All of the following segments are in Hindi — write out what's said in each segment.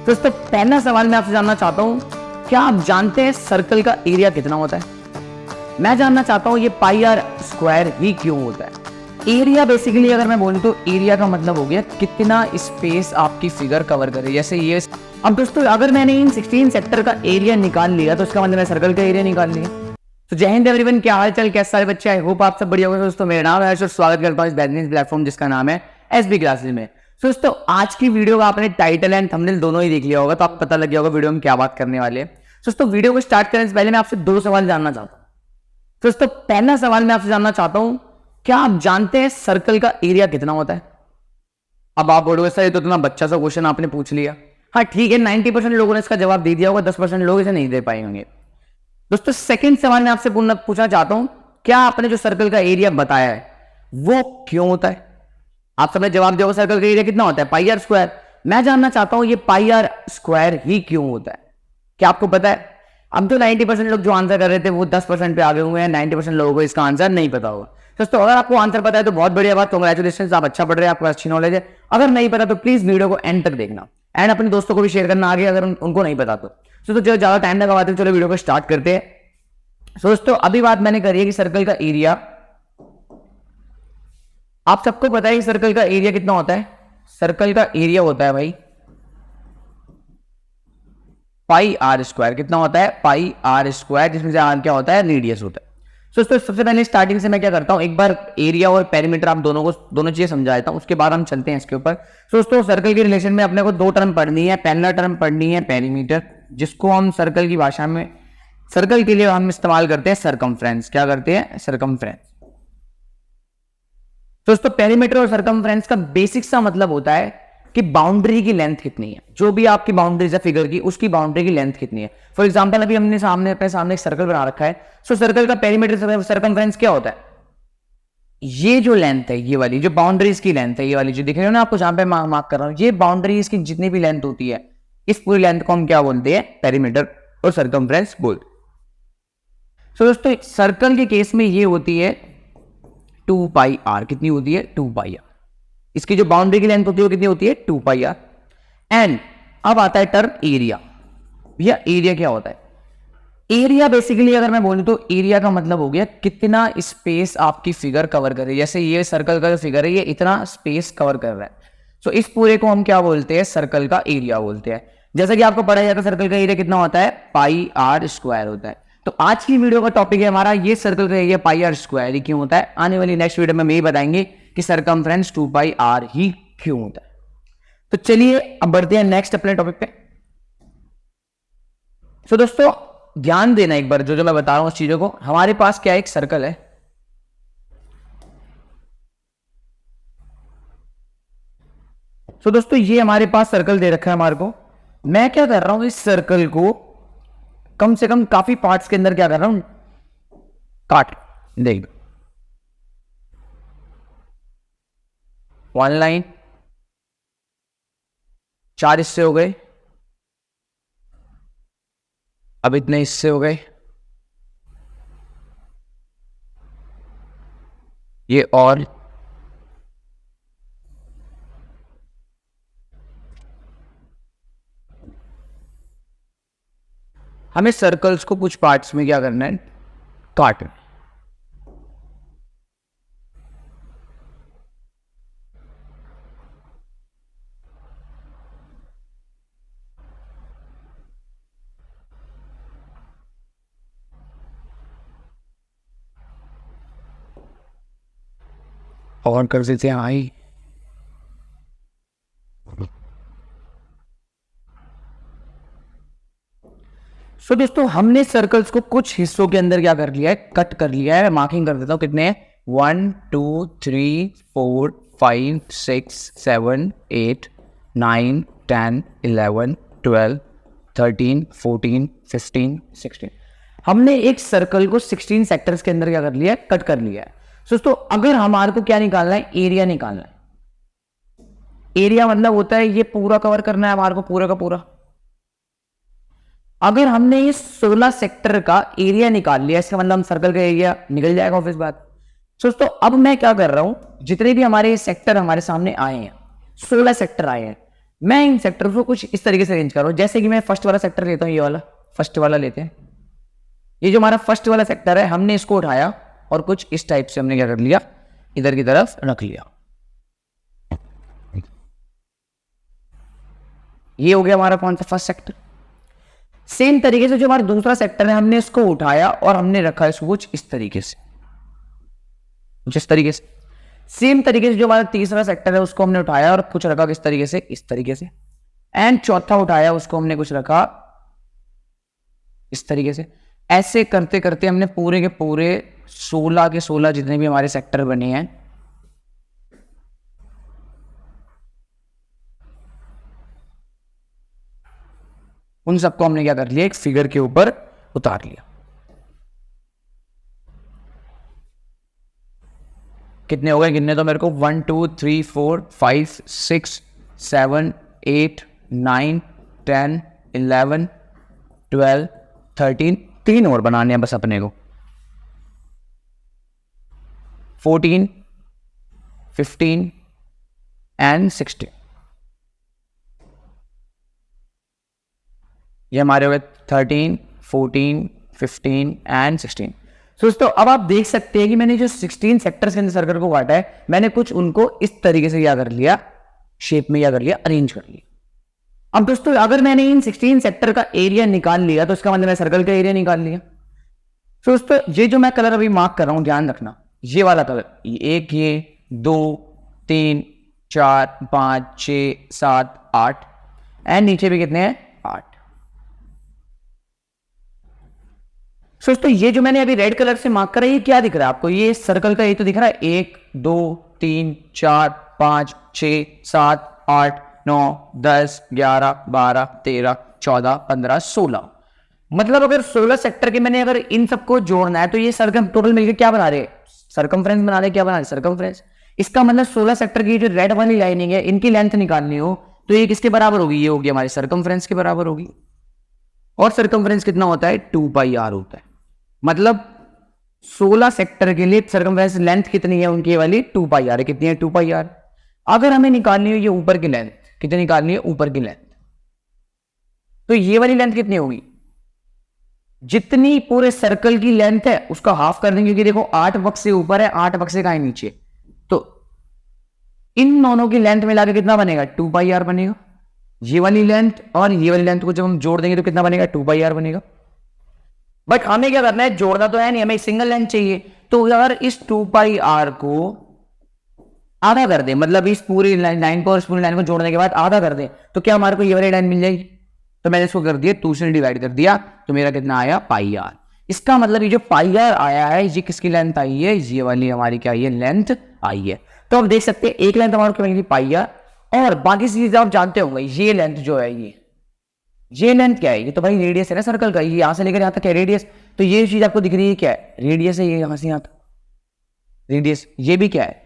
दोस्तों पहला सवाल मैं आपसे जानना चाहता हूँ, क्या आप जानते हैं सर्कल का एरिया कितना होता है? मैं जानना चाहता हूँ ये पाई आर स्क्वायर ही क्यों होता है। एरिया बेसिकली अगर मैं बोलूँ तो एरिया का मतलब हो गया कितना स्पेस आपकी फिगर कवर करे। जैसे ये अब दोस्तों अगर मैंने इन 16 सेक्टर का एरिया निकाल लिया तो उसका मतलब मैं सर्कल का एरिया निकाल लिया। तो जय हिंद एवरीवन, क्या हाल चाल, कैसे सारे बच्चे, आई होप आप सब बढ़िया होंगे। दोस्तों मेरा नाम है हर्ष और स्वागत करता हूँ इस बेहतरीन प्लेटफॉर्म जिसका नाम है एसबी क्लासेस में। दोस्तों आज की वीडियो का आपने टाइटल एंड थंबनेल दोनों ही देख लिया होगा, तो आपको पता लग गया होगा वीडियो में क्या बात करने वाले हैं। दोस्तों वीडियो को स्टार्ट करने से पहले मैं आपसे दो सवाल जानना चाहता हूँ। दोस्तों पहला सवाल मैं आपसे जानना चाहता हूँ, क्या आप जानते हैं सर्कल का एरिया कितना होता है? अब आप बोलोगे सर ये तो इतना बच्चा सा क्वेश्चन आपने पूछ लिया। हाँ ठीक है, 90% लोगों ने इसका जवाब दे दिया होगा, 10% लोग इसे नहीं दे पाए होंगे। दोस्तों सेकंड सवाल मैं आपसे पूछना चाहता हूं, क्या आपने जो सर्कल का एरिया बताया है वो क्यों होता है? आप सबने जवाब दिया होगा सर्कल का एरिया कितना होता है, पाई आर स्क्वायर। मैं जानना चाहता हूं ये पाई आर स्क्वायर ही क्यों होता है। क्या आपको पता है? अब तो 90% लोग जो आंसर कर रहे थे वो 10% पे आगे हुए हैं, 90% लोगों को इसका आंसर नहीं पता होगा। दोस्तों अगर आपको आंसर पता है तो बहुत बढ़िया बात, कांग्रेचुलेशन, आप अच्छा पढ़ रहे हैं, आपको अच्छी नॉलेज है। अगर नहीं पता तो प्लीज वीडियो को एंड तक देखना एंड अपने दोस्तों को भी शेयर करना आगे अगर उनको नहीं पता तो जो ज्यादा टाइम लगाते चलो वीडियो को स्टार्ट करते हैं। दोस्तों अभी बात मैंने करी है कि सर्कल का एरिया, आप सबको पता है कि सर्कल का एरिया कितना होता है। सर्कल का एरिया होता है भाई पाई आर स्क्वायर। कितना होता है? पाई आर स्क्वायर, जिसमें से आर क्या होता है? रेडियस होता है। दोस्तों सबसे पहले स्टार्टिंग से मैं क्या करता हूं, एक बार एरिया और पेरीमीटर आप दोनों चीजें समझा देता हूं, उसके बाद हम चलते हैं इसके ऊपर। दोस्तों सर्कल के रिलेशन में अपने को दो टर्म पढ़नी है। पहला टर्म पढ़नी है पेरीमीटर, जिसको हम सर्कल की भाषा में, सर्कल के लिए हम इस्तेमाल करते हैं सरकमफ्रेंस। क्या करते हैं? सरकमफ्रेंस। दोस्तों पेरीमीटर और सरकमफ्रेंस का बेसिक सा मतलब होता है कि बाउंड्री की लेंथ कितनी है, जो भी आपकी बाउंड्रीज है फिगर की, उसकी बाउंड्री की लेंथ कितनी है। फॉर एग्जांपल अभी हमने अपने सामने एक सर्कल बना रखा है, सो सर्कल का पेरीमीटर सरकमफ्रेंस क्या होता है? ये जो लेंथ है, ये वाली जो बाउंड्रीज की लेंथ है, ये वाली जो दिख रही है ना आपको, जहां पे मार्क कर रहा हूं, ये बाउंड्रीज की जितनी भी लेंथ होती है, इस पूरी लेंथ को हम क्या बोलते हैं? पेरीमीटर और सरकमफ्रेंस बोलते हैं। सो दोस्तों सर्कल के केस में ये होती है 2 पाई आर। कितनी होती है? 2 पाई आर। इसकी जो बाउंड्री की लेंथ होती है वो कितनी होती है? 2 पाई आर। एंड अब आता है टर्म एरिया। भैया एरिया क्या होता है? एरिया बेसिकली अगर मैं बोलूं तो एरिया का मतलब हो गया कितना स्पेस आपकी फिगर कवर करे। जैसे ये सर्कल का जो फिगर है ये इतना स्पेस कवर कर रहा है, सो इस पूरे को हम क्या बोलते हैं? सर्कल का एरिया बोलते हैं। जैसा कि आपको पढ़ा जाता है सर्कल का एरिया कितना होता है? पाई आर स्क्वायर होता है। तो आज की वीडियो का टॉपिक है हमारा ये सर्कल का एरिया पाई आर स्क्वायर ही क्यों होता है। आने वाली नेक्स्ट वीडियो में हम यही बताएंगे कि सरकमफ्रेंस 2 पाई आर ही क्यों होता है। तो चलिए अब बढ़ते हैं नेक्स्ट अपने टॉपिक पे। सो दोस्तों ध्यान देना एक बार, जो मैं बता रहा हूं उस चीजों को। हमारे पास क्या एक सर्कल है, सो दोस्तों ये हमारे पास सर्कल दे रखा है हमारे को। मैं क्या कर रहा हूं, इस सर्कल को कम से कम काफी पार्ट्स के अंदर क्या कर रहा हूं? काट। देख 1 लाइन, 4 हिस्से हो गए, अब इतने हिस्से हो गए, ये और हमें सर्कल्स को कुछ पार्ट्स में क्या करना है? काटना। और कर देते हैं आई। सो दोस्तों हमने सर्कल्स को कुछ हिस्सों के अंदर क्या कर लिया है? कट कर लिया है। मार्किंग कर देता हूं कितने हैं? 1 2 3 4 5 6 7 8 9 10 11 12 13 14 15 16। हमने एक सर्कल को 16 सेक्टर्स के अंदर क्या कर लिया है? कट कर लिया है। दोस्तों अगर हमारे को क्या निकालना है? एरिया निकालना है। एरिया मतलब होता है ये पूरा कवर करना है हमारे को, पूरा का पूरा। अगर हमने ये 16 सेक्टर का एरिया निकाल लिया, इसका मतलब हम सर्कल का एरिया निकल जाएगा ऑफिस बात। दोस्तों अब मैं क्या कर रहा हूं, जितने भी हमारे सेक्टर हमारे सामने आए हैं, 16 सेक्टर आए हैं, मैं इन सेक्टर को कुछ इस तरीके से अरेंज कर रहा हूं, जैसे कि मैं फर्स्ट वाला सेक्टर लेता हूं, ये वाला फर्स्ट वाला लेते हैं। ये जो हमारा फर्स्ट वाला सेक्टर है, हमने इसको उठाया और कुछ इस टाइप से हमने क्या कर लिया, इधर की तरफ रख लिया। ये हो गया हमारा कौन सा, फर्स्ट सेक्टर। सेम तरीके से जो हमारा दूसरा सेक्टर है, हमने इसको उठाया और हमने रखा इसको कुछ इस तरीके से, जिस तरीके से। सेम तरीके से जो हमारा तीसरा सेक्टर है, उसको हमने उठाया और कुछ रखा किस तरीके से, इस तरीके से। एंड चौथा उठाया, उसको हमने कुछ रखा इस तरीके से। ऐसे करते करते हमने पूरे के पूरे 16 के 16 जितने भी हमारे सेक्टर बने हैं, उन सबको हमने क्या कर लिया, एक फिगर के ऊपर उतार लिया। कितने हो गए, गिनने तो मेरे को 1 2 3 4 5 6 7 8 9 10 11 12 13, 3 और बनाने हैं बस अपने को। 14 15 एंड 16, ये हमारे हो गए 13 14 15 एंड 16। दोस्तों अब आप देख सकते हैं कि मैंने जो 16 सेक्टर्स के अंदर सर्कल को काटा है, मैंने कुछ उनको इस तरीके से क्या कर लिया, शेप में क्या कर लिया, अरेंज कर लिया। अब दोस्तों अगर मैंने इन 16 सेक्टर का एरिया निकाल लिया, तो इसका मतलब मैं सर्कल का एरिया निकाल लिया। दोस्तों ये जो मैं कलर अभी मार्क कर रहा हूं, ध्यान रखना, ये वाला कलर, एक, ये 2 3 4 5 6 7 8 एंड नीचे भी कितने हैं, 8। दोस्तों ये जो मैंने अभी रेड कलर से मार्क करा, ये क्या दिख रहा है आपको, ये सर्कल का ये तो दिख रहा है, 1 2 3 4 5 6 7 8 9 10 11 12 13 14 15 16। मतलब अगर 16 सेक्टर के मैंने अगर इन सबको जोड़ना है, तो ये सर्कम टोटल मिलकर क्या बना रहे, सर्कमफ्रेंस बना रहे, क्या बना रहे, सर्कमफ्रेंस। इसका मतलब 16 सेक्टर की जो रेड वाली लाइनिंग है, इनकी लेंथ निकालनी हो तो ये किसके बराबर होगी, ये होगी हमारी सर्कमफ्रेंस के बराबर होगी। और सर्कमफ्रेंस कितना होता है, 2πr होता है। मतलब 16 सेक्टर के लिए सर्कमफ्रेंस लेंथ कितनी है उनकी वाली, 2πr है। कितनी है, 2πr। अगर हमें निकालनी हो ये ऊपर की लेंथ, कितनी निकालनी है, ऊपर की लेंथ, तो ये वाली लेंथ कितनी होगी, जितनी पूरे सर्कल की लेंथ है उसका हाफ कर देंगे, क्योंकि देखो 8 बक्से ऊपर है, 8 बक्से का है नीचे, तो इन दोनों की लेंथ मिला के कितना बनेगा, 2πr बनेगा। ये वाली लेंथ और ये वाली लेंथ को जब हम जोड़ देंगे तो कितना बनेगा, 2πr बनेगा। बट हमें क्या करना है, जोड़ना तो है नहीं, हमें सिंगल लेंथ चाहिए। तो अगर इस 2πr को आधा कर दे, मतलब इस पूरी लाइन को और इस पूरी लाइन को जोड़ने के बाद आधा कर दे, तो क्या हमारे को ये वाली लाइन मिल जाएगी। तो मैंने इसको कर दिया 2 से डिवाइड कर दिया, तो मेरा कितना आया, πr। इसका मतलब ये जो πr आया है, ये किसकी लेंथ आई है, ये वाली हमारी क्या आई है, लेंथ आई है। तो आप देख सकते हैं एक लेंथ हमारे को मिलेगी πr, और बाकी चीजें आप जानते होंगे, ये लेंथ जो है, ये लेंथ क्या है, ये तो भाई रेडियस है ना सर्कल का, ये यहां से लेकर यहां तक है रेडियस। तो ये चीज आपको दिख रही है क्या है, रेडियस है, ये यहां से यहां तक रेडियस, ये भी क्या है,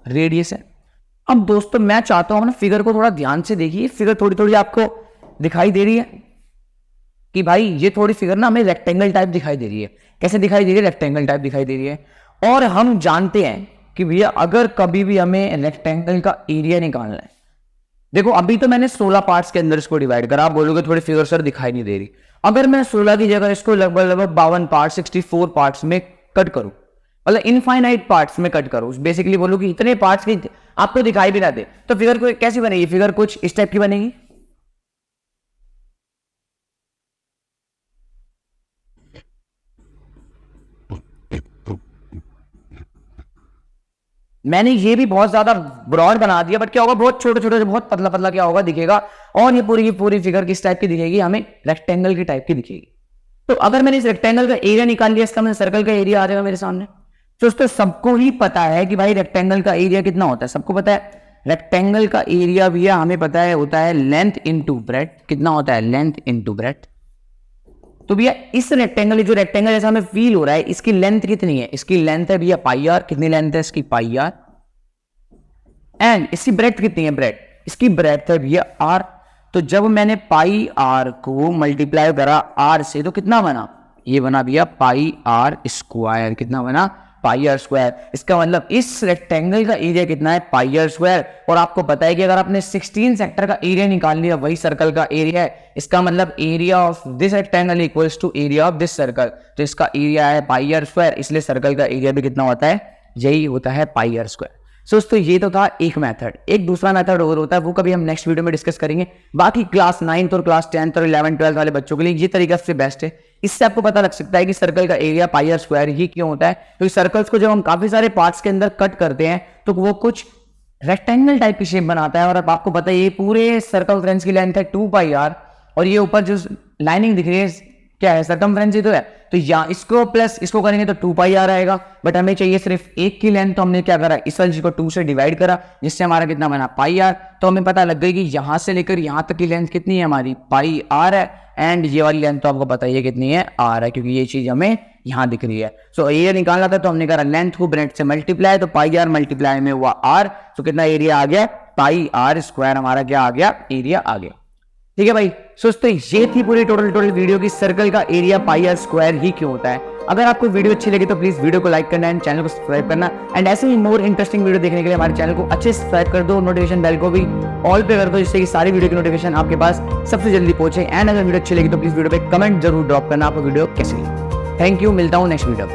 रेडियस है। अब दोस्तों मैं चाहता हूं अपना फिगर को थोड़ा ध्यान से देखिए, फिगर थोड़ी थोड़ी आपको दिखाई दे रही है कि भाई ये थोड़ी फिगर ना हमें रेक्टेंगल टाइप दिखाई दे रही है। कैसे दिखाई दे रही है, रेक्टेंगल टाइप दिखाई दे रही है। और हम जानते हैं कि भैया अगर कभी भी हमें रेक्टेंगल का एरिया निकालना है, देखो अभी तो मैंने 16 पार्ट्स के अंदर इसको डिवाइड करा, आप बोलोगे थोड़ी फिगर सर दिखाई नहीं दे रही। अगर मैं 16 की जगह इसको लगभग 52 पार्ट 64 पार्ट्स में कट करूं, मतलब इनफाइनाइट पार्ट्स में कट करूं, बेसिकली बोलो कि इतने पार्ट्स की आपको दिखाई भी ना दे, तो फिगर को कैसी बनेगी, फिगर कुछ इस टाइप की बनेगी। मैंने ये भी बहुत ज्यादा ब्रॉड बना दिया, बट क्या होगा, बहुत छोटे छोटे बहुत पतला पतला क्या होगा, दिखेगा। और ये पूरी की पूरी फिगर किस टाइप की दिखेगी, हमें रेक्टेंगल की टाइप की दिखेगी। तो अगर मैंने इस रेक्टेंगल का एरिया निकाल लिया, इसका मतलब सर्कल का एरिया आ जाएगा मेरे सामने। तो दोस्तों सबको ही पता है कि भाई रेक्टेंगल का एरिया कितना होता है, सबको पता है। रेक्टेंगल का एरिया भी हमें पता है होता है लेंथ इंटू ब्रेड्थ। कितना होता है, लेंथ इंटू ब्रेड्थ। तो भैया इस रेक्टेंगल, जो रेक्टेंगल जैसा हमें फील हो रहा है, इसकी लेंथ कितनी है, इसकी लेंथ है भैया πr। कितनी लेंथ है इसकी, πr। एंड इसकी ब्रेड्थ कितनी है, ब्रेड्थ, इसकी ब्रेड्थ है भैया r। तो जब मैंने πr को मल्टीप्लाई करा r से, तो कितना बना, ये बना भैया πr स्क्वायर। कितना बना, पाई आर स्क्वायर। इसका मतलब इस रेक्टेंगल का एरिया कितना है, पाई आर स्क्वायर। और आपको पता है कि अगर आपने 16 सेक्टर का एरिया निकाल लिया, वही सर्कल का एरिया है, इसका मतलब area of this rectangle equals to area of this circle. तो इसका एरिया है पाई आर स्क्वायर, इसलिए सर्कल का एरिया भी कितना होता है, यही होता है पाई आर स्क्वायर। सो दोस्तों ये तो था एक मेथड। एक दूसरा मेथड और होता है, वो कभी हम नेक्स्ट वीडियो में डिस्कस करेंगे। बाकी क्लास 9th और क्लास 10th और 11th 12th वाले बच्चों के लिए ये तरीका सबसे बेस्ट है। इससे आपको पता लग सकता है कि सर्कल का एरिया पाई आर स्क्वायर ही क्यों होता है। क्योंकि सर्कल्स को जब हम काफी सारे पार्ट्स के अंदर कट करते हैं तो वो कुछ रेक्टेंगल टाइप की शेप बनाता है। और अब आपको पता है ये पूरे सर्कमफ्रेंस की लेंथ है 2 पाई आर, और ये ऊपर जो लाइनिंग दिख रही है क्या है, सर्कमफ्रेंस ही तो है। तो यहाँ इसको प्लस इसको करेंगे तो 2 पाई आर आएगा, बट हमें चाहिए सिर्फ एक की लेंथ। तो हमने क्या करा, इस वाली को 2 से डिवाइड करा, जिससे हमारा कितना बना, पाई आर। तो हमें पता लग गई कि यहाँ से लेकर यहाँ तक की लेंथ कितनी है हमारी, पाई आर है। एंड ये वाली लेंथ तो आपको पता ही है कितनी है, आर है, क्योंकि ये चीज हमें यहाँ दिख रही है। सो एरिया निकालना था तो हमने करा लेंथ को ब्रेथ से मल्टीप्लाई, तो पाई आर मल्टीप्लाई में हुआ आर। तो कितना एरिया आ गया, पाई आर स्क्वायर हमारा क्या आ गया, एरिया आ गया। ठीक है भाई। सो दोस्तों ये थी पूरी टोटल वीडियो की सर्कल का एरिया पाई आर स्क्वायर ही क्यों होता है। अगर आपको वीडियो अच्छी लगी तो प्लीज वीडियो को लाइक करना एंड चैनल को सब्सक्राइब करना। एंड ऐसे ही मोर इंटरेस्टिंग वीडियो देखने के लिए हमारे चैनल को अच्छे से सब्सक्राइब कर दो, नोटिफिकेशन बेल को भी ऑल पे कर दो, जिससे कि सारी वीडियो की नोटिफिकेशन आपके पास सबसे जल्दी पहुंचे। एंड अगर वीडियो अच्छी लगी तो प्लीज वीडियो पे कमेंट जरूर ड्रॉप करना आपको वीडियो कैसी लगी। थैंक यू, मिलता हूँ नेक्स्ट वीडियो।